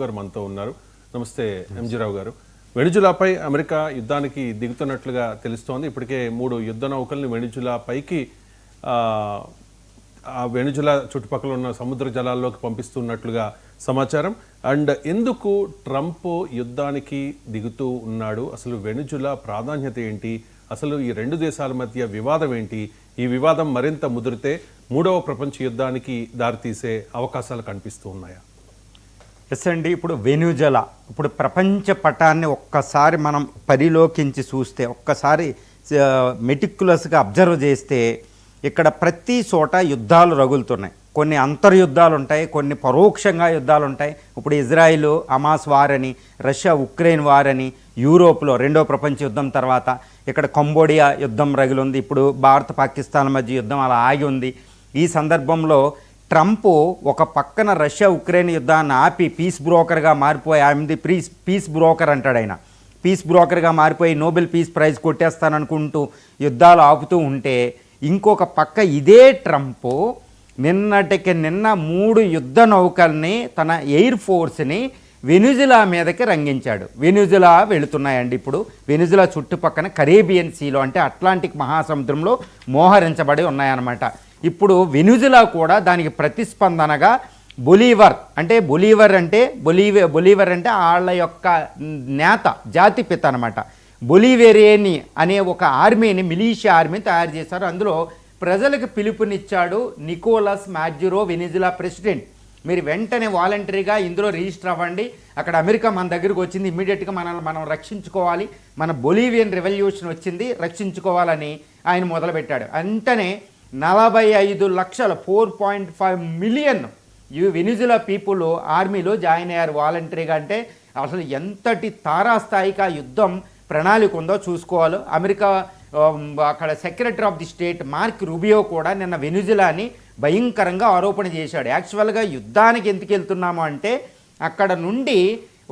గారు మనతో ఉన్నారు. నమస్తే ఎంజీ రావు గారు. వెనిజులాపై అమెరికా యుద్ధానికి దిగుతున్నట్లుగా తెలుస్తోంది. ఇప్పటికే 3 యుద్ధ నౌకల్ని వెనిజులా పైకి ఆ వెనిజులా చుట్టుపక్కల ఉన్న సముద్ర జలాల్లోకి పంపిస్తున్నట్లుగా సమాచారం. అండ్ ఎందుకు ట్రంప్ యుద్ధానికి దిగుతూ ఉన్నాడు, అసలు వెనిజులా ప్రాధాన్యత ఏంటి, అసలు ఈ 2 దేశాల మధ్య వివాదం ఏంటి, ఈ వివాదం మరింత ముదిరితే 3వ ప్రపంచ యుద్ధానికి దారితీసే అవకాశాలు కనిపిస్తూ ఉన్నాయా? ఎస్ అండి, ఇప్పుడు వెనిజులా ఇప్పుడు ప్రపంచ పటాన్ని ఒక్కసారి మనం పరిలోకించి చూస్తే, ఒక్కసారి మెటిక్యులస్గా అబ్జర్వ్ చేస్తే ఇక్కడ ప్రతి చోట యుద్ధాలు రగులుతున్నాయి. కొన్ని అంతర్యుద్ధాలు ఉంటాయి, కొన్ని పరోక్షంగా యుద్ధాలు ఉంటాయి. ఇప్పుడు ఇజ్రాయిల్ హమాస్ వార్ అని, రష్యా ఉక్రెయిన్ వార్ అని, యూరోప్లో 2వ ప్రపంచ యుద్ధం తర్వాత ఇక్కడ కంబోడియా యుద్ధం రగిలింది. ఇప్పుడు భారత్ పాకిస్తాన్ మధ్య యుద్ధం అలా ఆగి ఉంది. ఈ సందర్భంలో ట్రంప్ ఒక పక్కన రష్యా ఉక్రెయిన్ యుద్ధాన్ని ఆపి పీస్ బ్రోకర్గా మారిపోయి, ఐఎమ్ పీస్ బ్రోకర్ అంటాడు ఆయన. పీస్ బ్రోకర్గా మారిపోయి నోబెల్ పీస్ ప్రైజ్ కొట్టేస్తాననుకుంటూ యుద్ధాలు ఆపుతూ ఉంటే, ఇంకొక పక్క ఇదే ట్రంప్ నిన్నటికి నిన్న 3 యుద్ధ నౌకల్ని, తన ఎయిర్ ఫోర్స్ని వెనిజులా మీదకి రంగించాడు. వెనిజులా వెళుతున్నాయండి. ఇప్పుడు వెనిజులా చుట్టుపక్కన కరేబియన్ సీలో, అంటే అట్లాంటిక్ మహాసముద్రంలో మోహరించబడి ఉన్నాయన్నమాట. ఇప్పుడు వెనిజులా కూడా దానికి ప్రతిస్పందనగా బొలీవర్ అంటే వాళ్ళ యొక్క నేత, జాతిపిత అనమాట. బొలివేరియని అనే ఒక ఆర్మీని, మిలీషియా ఆర్మీని తయారు చేశారు. అందులో ప్రజలకు పిలుపునిచ్చాడు నికోలస్ మాడ్యురో, వెనిజులా ప్రెసిడెంట్. మీరు వెంటనే వాలంటరీగా ఇందులో రిజిస్టర్ అవ్వండి, అక్కడ అమెరికా మన దగ్గరకు వచ్చింది, ఇమ్మీడియట్గా మనం రక్షించుకోవాలి, మన బొలీవియన్ రెవల్యూషన్ వచ్చింది, రక్షించుకోవాలని ఆయన మొదలుపెట్టాడు. వెంటనే 45 లక్షల 4.5 మిలియన్ వెనిజులా పీపుల్ ఆర్మీలో జాయిన్ అయ్యారు వాలంటరీగా. అంటే అసలు ఎంతటి తారాస్థాయికి ఆ యుద్ధం ప్రణాళిక ఉందో చూసుకోవాలి. అమెరికా అక్కడ secretary of the state mark Rubio కూడా నిన్న వెనిజులాని భయంకరంగా ఆరోపణ చేశాడు. యాక్చువల్గా యుద్ధానికి ఎందుకు వెళ్తున్నాము అంటే, అక్కడ నుండి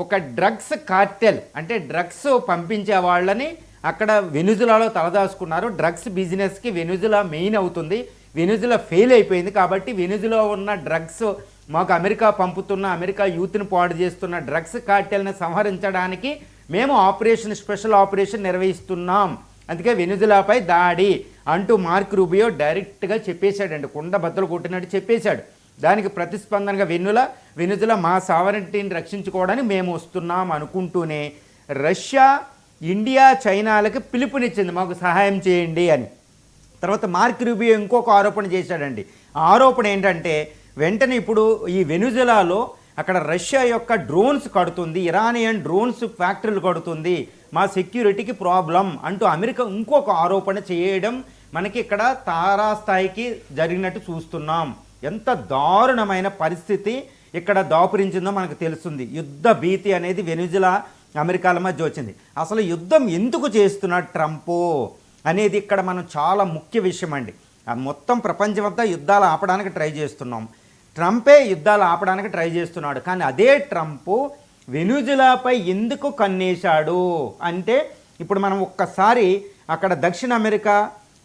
ఒక డ్రగ్స్ కార్టెల్, అంటే డ్రగ్స్ పంపించే వాళ్ళని అక్కడ వెనిజులాలో తలదాచుకున్నారు. డ్రగ్స్ బిజినెస్కి వెనిజులా మెయిన్ అవుతుంది. వెనిజులా ఫెయిల్ అయిపోయింది కాబట్టి వెనిజులా ఉన్న డ్రగ్స్ మాకు అమెరికా పంపుతున్న, అమెరికా యూత్ని పాడు చేస్తున్న డ్రగ్స్ కార్టెల్ని సంహరించడానికి మేము స్పెషల్ ఆపరేషన్ నిర్వహిస్తున్నాం, అందుకే వెనిజులాపై దాడి అంటూ మార్క్ రూబియో డైరెక్ట్గా చెప్పేశాడండి, కుండ బద్దలు కొట్టినట్టు చెప్పేశాడు. దానికి ప్రతిస్పందనగా వెనిజులా మా సావరెంటీని రక్షించుకోవడానికి మేము వస్తున్నాం అనుకుంటూనే రష్యా, ఇండియా, చైనాలకు పిలుపునిచ్చింది మాకు సహాయం చేయండి అని. తర్వాత మార్క్ రూబియో ఇంకొక ఆరోపణ చేశాడండి. ఆ ఆరోపణ ఏంటంటే, వెంటనే ఇప్పుడు ఈ వెనిజులాలో అక్కడ రష్యా యొక్క డ్రోన్స్ కడుతుంది, ఇరానియన్ డ్రోన్స్ ఫ్యాక్టరీలు కడుతుంది, మా సెక్యూరిటీకి ప్రాబ్లం అంటూ అమెరికా ఇంకొక ఆరోపణ చేయడం మనకి ఇక్కడ తారాస్థాయికి జరిగినట్టు చూస్తున్నాం. ఎంత దారుణమైన పరిస్థితి ఇక్కడ దాపురించిందో మనకు తెలుస్తుంది. యుద్ధ భీతి అనేది వెనిజులా, అమెరికాల మధ్య వచ్చింది. అసలు యుద్ధం ఎందుకు చేస్తున్నాడు ట్రంప్ అనేది ఇక్కడ మనం చాలా ముఖ్య విషయం అండి. మొత్తం ప్రపంచమంతా యుద్ధాలు ఆపడానికి ట్రై చేస్తున్నాం, ట్రంపే యుద్ధాలు ఆపడానికి ట్రై చేస్తున్నాడు. కానీ అదే ట్రంప్ వెనిజులాపై ఎందుకు కన్నేశాడు అంటే, ఇప్పుడు మనం ఒక్కసారి అక్కడ దక్షిణ అమెరికా,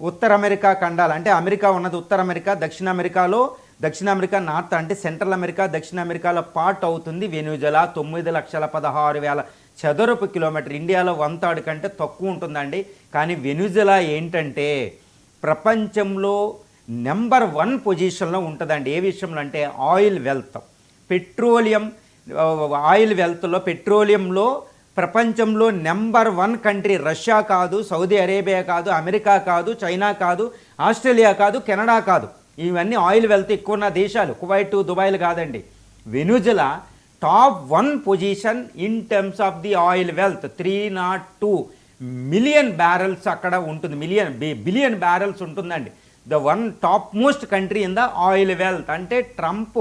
ఉత్తర అమెరికా ఖండాలు, అంటే అమెరికా ఉన్నది ఉత్తర అమెరికా, దక్షిణ అమెరికా నార్త్ అంటే సెంట్రల్ అమెరికా, దక్షిణ అమెరికాలో పార్ట్ అవుతుంది వెనిజులా. 9,16,000 చదరపు కిలోమీటర్, ఇండియాలో 1/3 కంటే తక్కువ ఉంటుందండి. కానీ వెనిజులా ఏంటంటే ప్రపంచంలో నెంబర్ 1 పొజిషన్లో ఉంటుందండి. ఏ విషయంలో అంటే ఆయిల్ వెల్త్, ఆయిల్ వెల్త్లో, పెట్రోలియంలో ప్రపంచంలో నెంబర్ 1 కంట్రీ రష్యా కాదు, సౌదీ అరేబియా కాదు, అమెరికా కాదు, చైనా కాదు, ఆస్ట్రేలియా కాదు, కెనడా కాదు. ఇవన్నీ ఆయిల్ వెల్త్ ఎక్కువ ఉన్న దేశాలు. కువైట్, దుబాయ్లు కాదండి. Venezuela top 1 position in terms of the oil wealth. 302 million barrels అక్కడ ఉంటుంది, బిలియన్ బ్యారెల్స్ ఉంటుందండి. The top most country in the oil wealth. అంటే ట్రంప్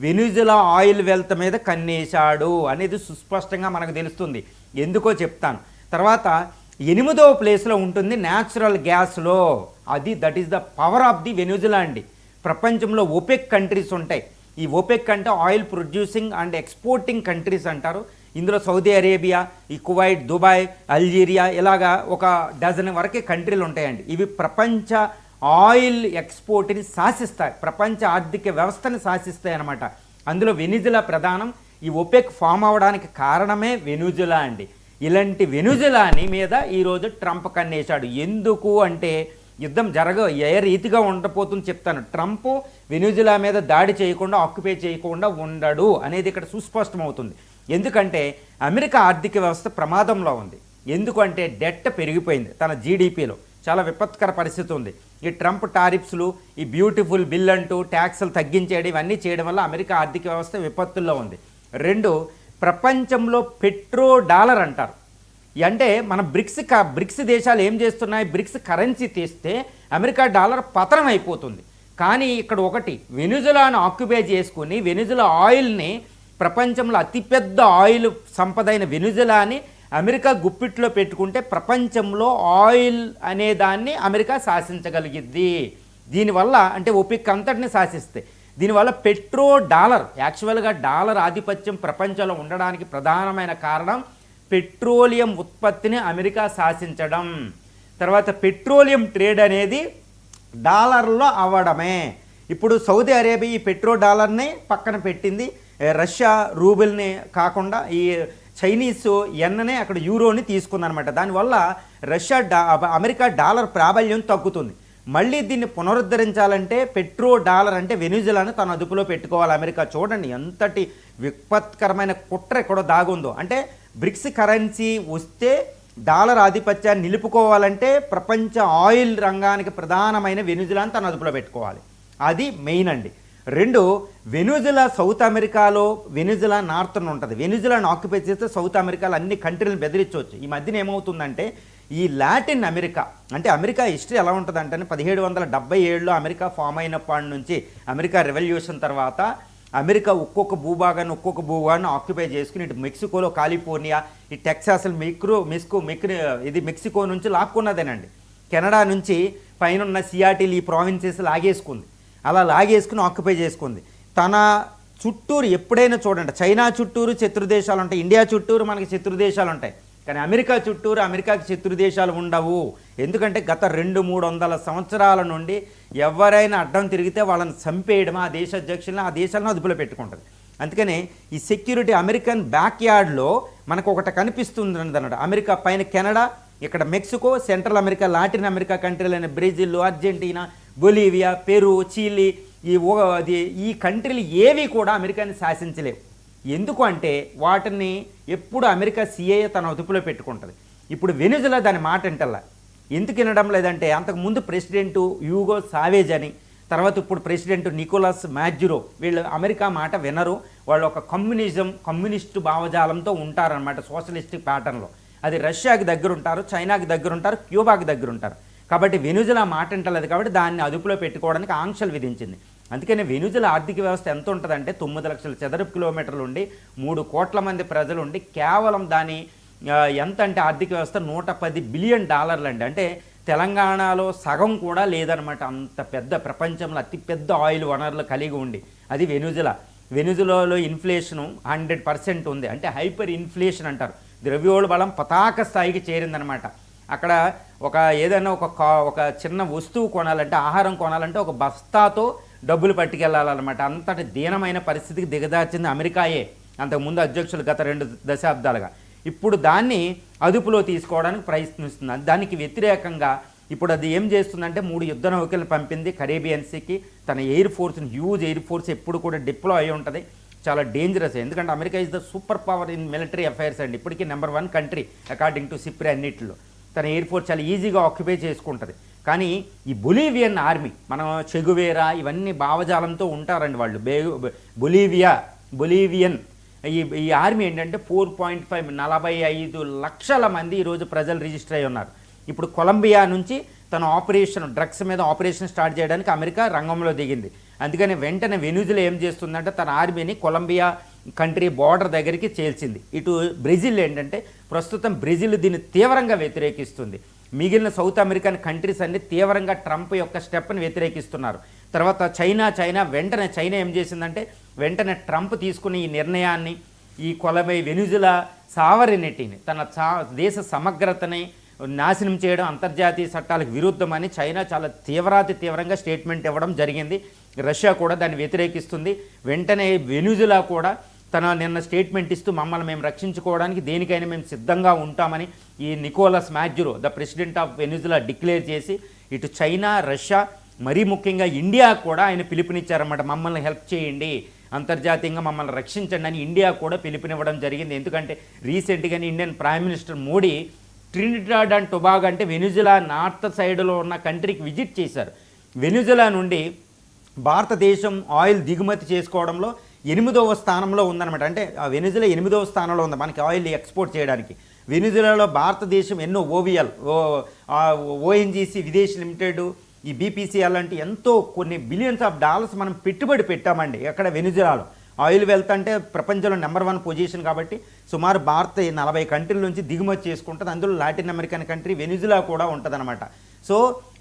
వెనిజులా ఆయిల్ వెల్త్ మీద కన్నేశాడు అనేది సుస్పష్టంగా మనకు తెలుస్తుంది. ఎందుకో చెప్తాను. తర్వాత 8వ ప్లేస్లో ఉంటుంది న్యాచురల్ గ్యాస్లో. That is the power of the Venezuela అండి. ప్రపంచంలో OPEC కంట్రీస్ ఉంటాయి. ఈ OPEC అంటే oil producing and exporting countries అంటారు. ఇందులో సౌదీ అరేబియా, ఈ కువైట్, దుబాయ్, అల్జీరియా, ఇలాగా ఒక డజన్ వరకే కంట్రీలు ఉంటాయండి. ఇవి ప్రపంచ ఆయిల్ ఎక్స్పోర్ట్ని శాసిస్తాయి, ప్రపంచ ఆర్థిక వ్యవస్థని శాసిస్తాయి అన్నమాట. అందులో వెనిజులా ప్రధానం. ఈ ఒపెక్ ఫామ్ అవడానికి కారణమే వెనుజులా అండి. ఇలాంటి వెనుజులాని మీద ఈరోజు ట్రంప్ కన్నేశాడు. ఎందుకు అంటే యుద్ధం ఏ రీతిగా ఉండబోతుందో చెప్తాను. ట్రంప్ వెనుజులా మీద దాడి చేయకుండా, ఆక్యుపై చేయకుండా ఉండడు అనేది ఇక్కడ సుస్పష్టమవుతుంది. ఎందుకంటే అమెరికా ఆర్థిక వ్యవస్థ ప్రమాదంలో ఉంది. ఎందుకంటే డెట్ పెరిగిపోయింది, తన జీడిపిలో చాలా విపత్కర పరిస్థితి ఉంది. ఈ ట్రంప్ టారిఫ్స్లు, ఈ బ్యూటిఫుల్ బిల్ అంటూ ట్యాక్సులు తగ్గించేయడం, ఇవన్నీ చేయడం వల్ల అమెరికా ఆర్థిక వ్యవస్థ విపత్తుల్లో ఉంది. 2, ప్రపంచంలో పెట్రో డాలర్ అంటారు. అంటే మన బ్రిక్స్ దేశాలు ఏం చేస్తున్నాయి, బ్రిక్స్ కరెన్సీ తీస్తే అమెరికా డాలర్ పతనం అయిపోతుంది. కానీ ఇక్కడ ఒకటి, వెనుజులాను ఆక్యుపై చేసుకుని వెనుజులా ఆయిల్ని, ప్రపంచంలో అతిపెద్ద ఆయిల్ సంపద అయిన వెనుజులాని అమెరికా గుప్పిట్లో పెట్టుకుంటే ప్రపంచంలో ఆయిల్ అనే దాన్ని అమెరికా శాసించగలిగిద్ది. దీనివల్ల అంటే ఒపెక్ అంతటిని శాసిస్తే దీనివల్ల పెట్రో డాలర్, యాక్చువల్గా డాలర్ ఆధిపత్యం ప్రపంచంలో ఉండడానికి ప్రధానమైన కారణం పెట్రోలియం ఉత్పత్తిని అమెరికా శాసించడం. తర్వాత పెట్రోలియం ట్రేడ్ అనేది డాలర్లో అవ్వడమే. ఇప్పుడు సౌదీ అరేబియా ఈ పెట్రో డాలర్ని పక్కన పెట్టింది, రష్యా రూబుల్ని కాకుండా ఈ చైనీస్ ఎన్ననే అక్కడ యూరోని తీసుకుందనమాట. దానివల్ల అమెరికా డాలర్ ప్రాబల్యం తగ్గుతుంది. మళ్ళీ దీన్ని పునరుద్ధరించాలంటే పెట్రో డాలర్ అంటే వెనుజులాను తన అదుపులో పెట్టుకోవాలి అమెరికా. చూడండి ఎంతటి విపత్కరమైన కుట్ర ఎక్కడో దాగుందో. అంటే బ్రిక్స్ కరెన్సీ వస్తే డాలర్ ఆధిపత్యాన్ని నిలుపుకోవాలంటే ప్రపంచ ఆయిల్ రంగానికి ప్రధానమైన వెనుజులాను తన అదుపులో పెట్టుకోవాలి. అది మెయిన్ అండి. 2, వెనుజులా సౌత్ అమెరికాలో, వెనుజులా నార్త్ను ఉంటుంది. వెనుజులాను ఆక్యుపై చేస్తే సౌత్ అమెరికాలో అన్ని కంట్రీలను బెదిరించవచ్చు. ఈ మధ్యన ఏమవుతుందంటే ఈ లాటిన్ అమెరికా, అంటే అమెరికా హిస్టరీ ఎలా ఉంటుందంటే 1777లో అమెరికా ఫామ్ అయినప్పటి నుంచి, అమెరికా రెవల్యూషన్ తర్వాత అమెరికా ఒక్కొక్క భూభాగాన్ని ఆక్యుపై చేసుకుని ఇటు మెక్సికోలో కాలిఫోర్నియా, ఈ టెక్సాస్ ఇది మెక్సికో నుంచి లాక్కున్నదేనండి. కెనడా నుంచి పైన సియాటిల్ ఈ ప్రావిన్సెస్ లాగేసుకుంది. అలా లాగేసుకుని ఆక్యుపై చేసుకుంది. తన చుట్టూరు ఎప్పుడైనా చూడండి, చైనా చుట్టూరు శత్రుదేశాలు ఉంటాయి, ఇండియా చుట్టూరు మనకి శత్రుదేశాలు ఉంటాయి. కానీ అమెరికా చుట్టూరు అమెరికాకి శత్రుదేశాలు ఉండవు. ఎందుకంటే గత 200-300 సంవత్సరాల నుండి ఎవరైనా అడ్డం తిరిగితే వాళ్ళని చంపేయడం ఆ దేశ అధ్యక్షులను, ఆ దేశాలను అదుపులో పెట్టుకుంటుంది. అందుకని ఈ సెక్యూరిటీ అమెరికన్ బ్యాక్ యార్డ్లో మనకు ఒకటి కనిపిస్తుంది అన్నమాట. అమెరికా పైన కెనడా, ఇక్కడ Mexico, central America, Latin America కంట్రీలైన Brazil, Argentina, Bolivia, Peru, Chile, ఈ కంట్రీలు ఏవి కూడా అమెరికాని శాసించలేవు. ఎందుకు అంటే వాటిని ఎప్పుడు అమెరికా సిఐఏ తన అదుపులో పెట్టుకుంటుంది. ఇప్పుడు వెనుజులా దాని మాట వింటల్లా. ఎందుకు వినడం లేదంటే అంతకుముందు ప్రెసిడెంటు హ్యూగో చావేజ్ అని, తర్వాత ఇప్పుడు ప్రెసిడెంట్ నికోలస్ మాడ్యురో, వీళ్ళు అమెరికా మాట వినరు. వాళ్ళు ఒక కమ్యూనిస్టు భావజాలంతో ఉంటారనమాట, సోషలిస్టిక్ ప్యాటర్న్లో. అది రష్యాకి దగ్గర ఉంటారు, చైనాకి దగ్గర ఉంటారు, క్యూబాకి దగ్గర ఉంటారు. కాబట్టి వెనుజులా మాట వింటలేదు. కాబట్టి దాన్ని అదుపులో పెట్టుకోవడానికి ఆంక్షలు విధించింది. అందుకని వెనుజులా ఆర్థిక వ్యవస్థ ఎంత ఉంటుందంటే 9 లక్షల చదరపు కిలోమీటర్లు ఉండి 3 కోట్ల మంది ప్రజలు ఉండి కేవలం దాని ఎంత అంటే ఆర్థిక వ్యవస్థ $110 బిలియన్ అండి. అంటే తెలంగాణలో సగం కూడా లేదనమాట. అంత పెద్ద, ప్రపంచంలో అతిపెద్ద ఆయిల్ వనరులు కలిగి ఉండి అది వెనుజులా. వెనుజులాలో ఇన్ఫ్లేషను 100% ఉంది. అంటే హైపర్ ఇన్ఫ్లేషన్ అంటారు. ద్రవ్యోల్బణం పతాక స్థాయికి చేరిందనమాట. అక్కడ ఏదైనా ఒక చిన్న వస్తువు కొనాలంటే, ఆహారం కొనాలంటే ఒక బస్తాతో డబ్బులు పట్టుకెళ్ళాలన్నమాట. అంతటి దీనమైన పరిస్థితికి దిగదార్చింది అమెరికాయే అంతకుముందు అధ్యక్షులు గత 2 దశాబ్దాలుగా. ఇప్పుడు దాన్ని అదుపులో తీసుకోవడానికి ప్రయత్నిస్తుంది. దానికి వ్యతిరేకంగా ఇప్పుడు అది ఏం చేస్తుందంటే 3 యుద్ధ నౌకలను పంపింది కరేబియన్ సీకి. తన ఎయిర్ ఫోర్స్ని, హ్యూజ్ ఎయిర్ ఫోర్స్ ఎప్పుడు కూడా డిప్లాయ్ అయి ఉంటుంది. చాలా డేంజరస్. ఎందుకంటే America is the super power in military affairs అండి. ఇప్పటికీ number 1 country according to SIPRI అన్నిటిలో. తన ఎయిర్ ఫోర్స్ చాలా ఈజీగా ఆక్యుపై చేసుకుంటుంది. కానీ ఈ బొలీవియన్ ఆర్మీ, మనం చెగువేరా ఇవన్నీ భావజాలంతో ఉంటారండి వాళ్ళు. బొలీవియన్ ఈ ఆర్మీ ఏంటంటే 4.5 45 లక్షల మంది ఈరోజు ప్రజలు రిజిస్టర్ అయి ఉన్నారు. ఇప్పుడు కొలంబియా నుంచి తన డ్రగ్స్ మీద ఆపరేషన్ స్టార్ట్ చేయడానికి అమెరికా రంగంలో దిగింది. అందుకని వెంటనే వెనుజులా ఏం చేస్తుందంటే తన ఆర్మీని కొలంబియా కంట్రీ బార్డర్ దగ్గరికి చేల్చింది. ఇటు బ్రెజిల్ ఏంటంటే ప్రస్తుతం బ్రెజిల్ దీన్ని తీవ్రంగా వ్యతిరేకిస్తుంది. మిగిలిన సౌత్ అమెరికన్ కంట్రీస్ అన్ని తీవ్రంగా ట్రంప్ యొక్క స్టెప్ని వ్యతిరేకిస్తున్నారు. తర్వాత చైనా ఏం చేసిందంటే వెంటనే ట్రంప్ తీసుకున్న ఈ నిర్ణయాన్ని, ఈ వెనుజులా సావరెనిటీని, తన దేశ సమగ్రతని నాశనం చేయడం అంతర్జాతీయ చట్టాలకు విరుద్ధమని చైనా చాలా తీవ్రంగా స్టేట్మెంట్ ఇవ్వడం జరిగింది. రష్యా కూడా దాన్ని వ్యతిరేకిస్తుంది. వెంటనే వెనుజులా కూడా తన నిన్న స్టేట్మెంట్ ఇస్తూ మమ్మల్ని మేము రక్షించుకోవడానికి దేనికైనా మేము సిద్ధంగా ఉంటామని ఈ Nicolas Maduro the president of Venezuela declare చేసి ఇటు చైనా, రష్యా, మరీ ముఖ్యంగా ఇండియా కూడా ఆయన పిలుపునిచ్చారన్నమాట. మమ్మల్ని హెల్ప్ చేయండి, అంతర్జాతీయంగా మమ్మల్ని రక్షించండి అని ఇండియా కూడా పిలుపునివ్వడం జరిగింది. ఎందుకంటే రీసెంట్గానే Indian prime minister Modi Trinidad and Tobago అంటే వెనిజులా నార్త్ సైడ్లో ఉన్న కంట్రీకి విజిట్ చేశారు. వెనిజులా నుండి భారతదేశం ఆయిల్ దిగుమతి చేసుకోవడంలో 8వ స్థానంలో ఉందన్నమాట. అంటే ఆ వెనిజులా 8వ స్థానంలో ఉంది మనకి ఆయిల్ ఎక్స్పోర్ట్ చేయడానికి. వెనిజులాలో భారతదేశం ఎన్నో ఓవిఎల్, ఓఎన్జీసీ విదేశీ లిమిటెడ్, ఈ బీపీసీఎల్ లాంటి ఎంతో కొన్ని బిలియన్స్ ఆఫ్ డాలర్స్ మనం పెట్టుబడి పెట్టామండి. ఎక్కడ వెనిజులాలో ఆయిల్ వెల్త్ అంటే ప్రపంచంలో నెంబర్ 1 పొజిషన్ కాబట్టి సుమారు భారత్ 40 కంట్రీల నుంచి దిగుమతి చేసుకుంటుంది. అందులో లాటిన్ అమెరికన్ కంట్రీ వెనిజులా కూడా ఉంటుందన్నమాట. సో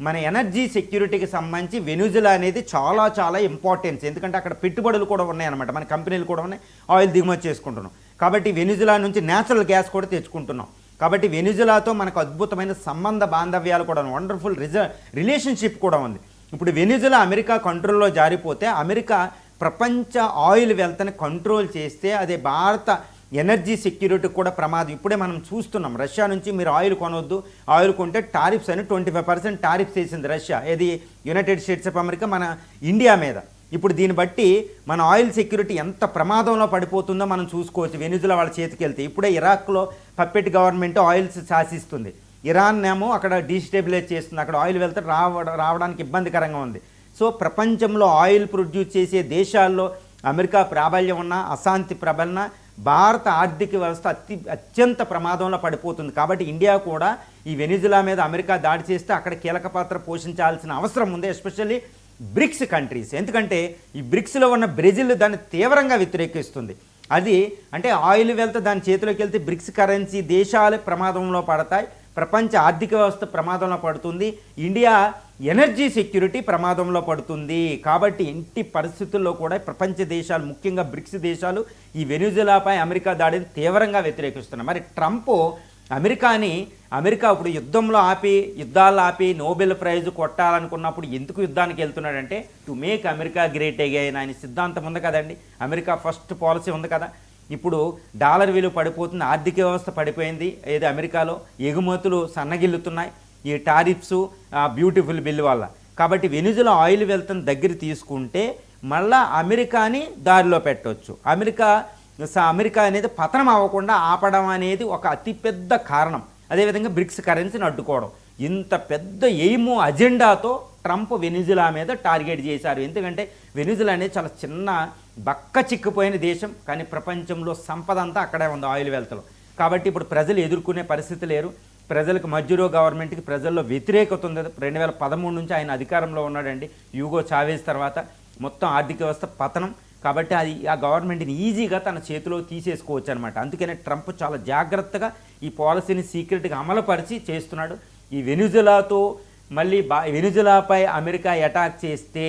మన ఎనర్జీ సెక్యూరిటీకి సంబంధించి వెనిజులా అనేది చాలా చాలా ఇంపార్టెన్స్. ఎందుకంటే అక్కడ పెట్టుబడులు కూడా ఉన్నాయన్నమాట, మన కంపెనీలు కూడా ఉన్నాయి, ఆయిల్ దిగుమతి చేసుకుంటున్నాం. కాబట్టి వెనిజులా నుంచి న్యాచురల్ గ్యాస్ కూడా తెచ్చుకుంటున్నాం. కాబట్టి వెనిజులాతో మనకు అద్భుతమైన సంబంధ బాంధవ్యాలు కూడా ఉన్నాయి, వండర్ఫుల్ రిలేషన్షిప్ కూడా ఉంది. ఇప్పుడు వెనిజులా అమెరికా కంట్రోల్లో జారిపోతే అమెరికా ప్రపంచ ఆయిల్ వెల్త్ని కంట్రోల్ చేస్తే అది భారత ఎనర్జీ సెక్యూరిటీ కూడా ప్రమాదం. ఇప్పుడే మనం చూస్తున్నాం, రష్యా నుంచి మీరు ఆయిల్ కొనవద్దు, ఆయిల్ కొంటే టారిఫ్స్ అని 25% టారిఫ్స్ వేసింది రష్యా, ఏది యునైటెడ్ స్టేట్స్ ఆఫ్ అమెరికా మన ఇండియా మీద. ఇప్పుడు దీన్ని బట్టి మన ఆయిల్ సెక్యూరిటీ ఎంత ప్రమాదంలో పడిపోతుందో మనం చూసుకోవచ్చు వెనిజులా వాళ్ళ చేతికి వెళ్తే. ఇప్పుడే ఇరాక్లో పప్పెట్ గవర్నమెంట్ ఆయిల్స్ శాసిస్తుంది, ఇరాన్ ఏమో అక్కడ డీస్టెబిలైజ్ చేస్తుంది, అక్కడ ఆయిల్ వెళ్తే రావడానికి ఇబ్బందికరంగా ఉంది. సో ప్రపంచంలో ఆయిల్ ప్రొడ్యూస్ చేసే దేశాల్లో అమెరికా ప్రాబల్యం ఉన్న, అశాంతి ప్రబలన, భారత ఆర్థిక వ్యవస్థ అత్యంత ప్రమాదంలో పడిపోతుంది. కాబట్టి ఇండియా కూడా ఈ వెనిజులా మీద అమెరికా దాడి చేస్తే అక్కడ కీలక పాత్ర పోషించాల్సిన అవసరం ఉంది, ఎస్పెషల్లీ బ్రిక్స్ కంట్రీస్. ఎందుకంటే ఈ బ్రిక్స్లో ఉన్న బ్రెజిల్ దాన్ని తీవ్రంగా వ్యతిరేకిస్తుంది. అది అంటే ఆయిల్ వెళ్తే దాని చేతిలోకి వెళ్తే బ్రిక్స్ కరెన్సీ దేశాలు ప్రమాదంలో పడతాయి, ప్రపంచ ఆర్థిక వ్యవస్థ ప్రమాదంలో పడుతుంది, ఇండియా ఎనర్జీ సెక్యూరిటీ ప్రమాదంలో పడుతుంది. కాబట్టి ఇంటి పరిస్థితుల్లో కూడా ప్రపంచ దేశాలు, ముఖ్యంగా బ్రిక్స్ దేశాలు ఈ వెనిజులాపై అమెరికా దాడిని తీవ్రంగా వ్యతిరేకిస్తున్నాయి. మరి ట్రంప్ అమెరికా ఇప్పుడు యుద్ధాలు ఆపి నోబెల్ ప్రైజ్ కొట్టాలనుకున్నప్పుడు ఎందుకు యుద్ధానికి వెళ్తున్నాడంటే to make America great again ఆయన సిద్ధాంతం ఉంది కదండి, అమెరికా ఫస్ట్ పాలసీ ఉంది కదా. ఇప్పుడు డాలర్ విలువ పడిపోతుంది, ఆర్థిక వ్యవస్థ పడిపోయింది, ఏది అమెరికాలో ఎగుమతులు సన్నగిల్లుతున్నాయి ఈ టారిఫ్స్, బ్యూటిఫుల్ బిల్ వల్ల. కాబట్టి వెనిజులా ఆయిల్ వెల్త్ని దగ్గర తీసుకుంటే మళ్ళా అమెరికాని దారిలో పెట్టవచ్చు. అమెరికా అనేది పతనం అవ్వకుండా ఆపడం అనేది ఒక అతిపెద్ద కారణం. అదేవిధంగా బ్రిక్స్ కరెన్సీని అడ్డుకోవడం, ఇంత పెద్ద ఎయిమ్ అజెండాతో ట్రంప్ వెనిజులా మీద టార్గెట్ చేశారు. ఎందుకంటే వెనిజులా అనేది చాలా చిన్న బక్క చిక్కిపోయిన దేశం, కానీ ప్రపంచంలో సంపద అంతా అక్కడే ఉంది ఆయిల్ వెల్త్లో. కాబట్టి ఇప్పుడు ప్రజలు ఎదుర్కొనే పరిస్థితి లేరు. ప్రజలకు మధ్యూరో గవర్నమెంట్కి ప్రజల్లో వ్యతిరేకత ఉంది. 2013 నుంచి ఆయన అధికారంలో ఉన్నాడండి, యూగో చావేజ్ తర్వాత మొత్తం ఆర్థిక వ్యవస్థ పతనం. కాబట్టి ఆ గవర్నమెంట్ని ఈజీగా తన చేతిలో తీసేసుకోవచ్చు అనమాట. అందుకనే ట్రంప్ చాలా జాగ్రత్తగా ఈ పాలసీని సీక్రెట్గా అమలుపరిచి చేస్తున్నాడు. ఈ వెనిజులాతో మళ్ళీ వెనిజులాపై అమెరికా అటాక్ చేస్తే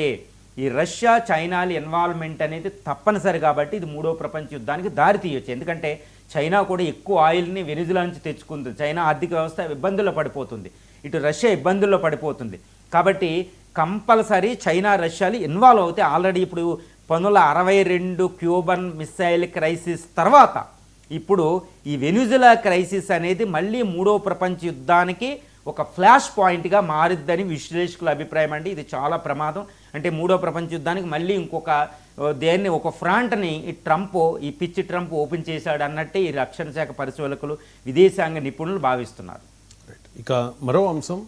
ఈ రష్యా చైనాల ఇన్వాల్వ్మెంట్ అనేది తప్పనిసరి. కాబట్టి ఇది 3వ ప్రపంచ యుద్ధానికి దారి తీయొచ్చు. ఎందుకంటే చైనా కూడా ఎక్కువ ఆయిల్ని వెనిజులా నుంచి తెచ్చుకుంటుంది, చైనా ఆర్థిక వ్యవస్థ ఇబ్బందుల్లో పడిపోతుంది, ఇటు రష్యా ఇబ్బందుల్లో పడిపోతుంది. కాబట్టి కంపల్సరీ చైనా రష్యాలు ఇన్వాల్వ్ అవుతే ఆల్రెడీ ఇప్పుడు 1962 క్యూబన్ మిస్సైల్ క్రైసిస్ తర్వాత ఇప్పుడు ఈ వెనిజులా క్రైసిస్ అనేది మళ్ళీ 3వ ప్రపంచ యుద్ధానికి ఒక ఫ్లాష్ పాయింట్గా మారిద్దని విశ్లేషకుల అభిప్రాయం అండి. ఇది చాలా ప్రమాదం. అంటే 3వ ప్రపంచ యుద్ధానికి మళ్ళీ ఒక ఫ్రంట్ని ఈ పిచ్చి ట్రంప్ ఓపెన్ చేశాడు అన్నట్టే ఈ రక్షణ శాఖ పరిశోధకులు, విదేశాంగ నిపుణులు భావిస్తున్నారు. ఇక మరో అంశం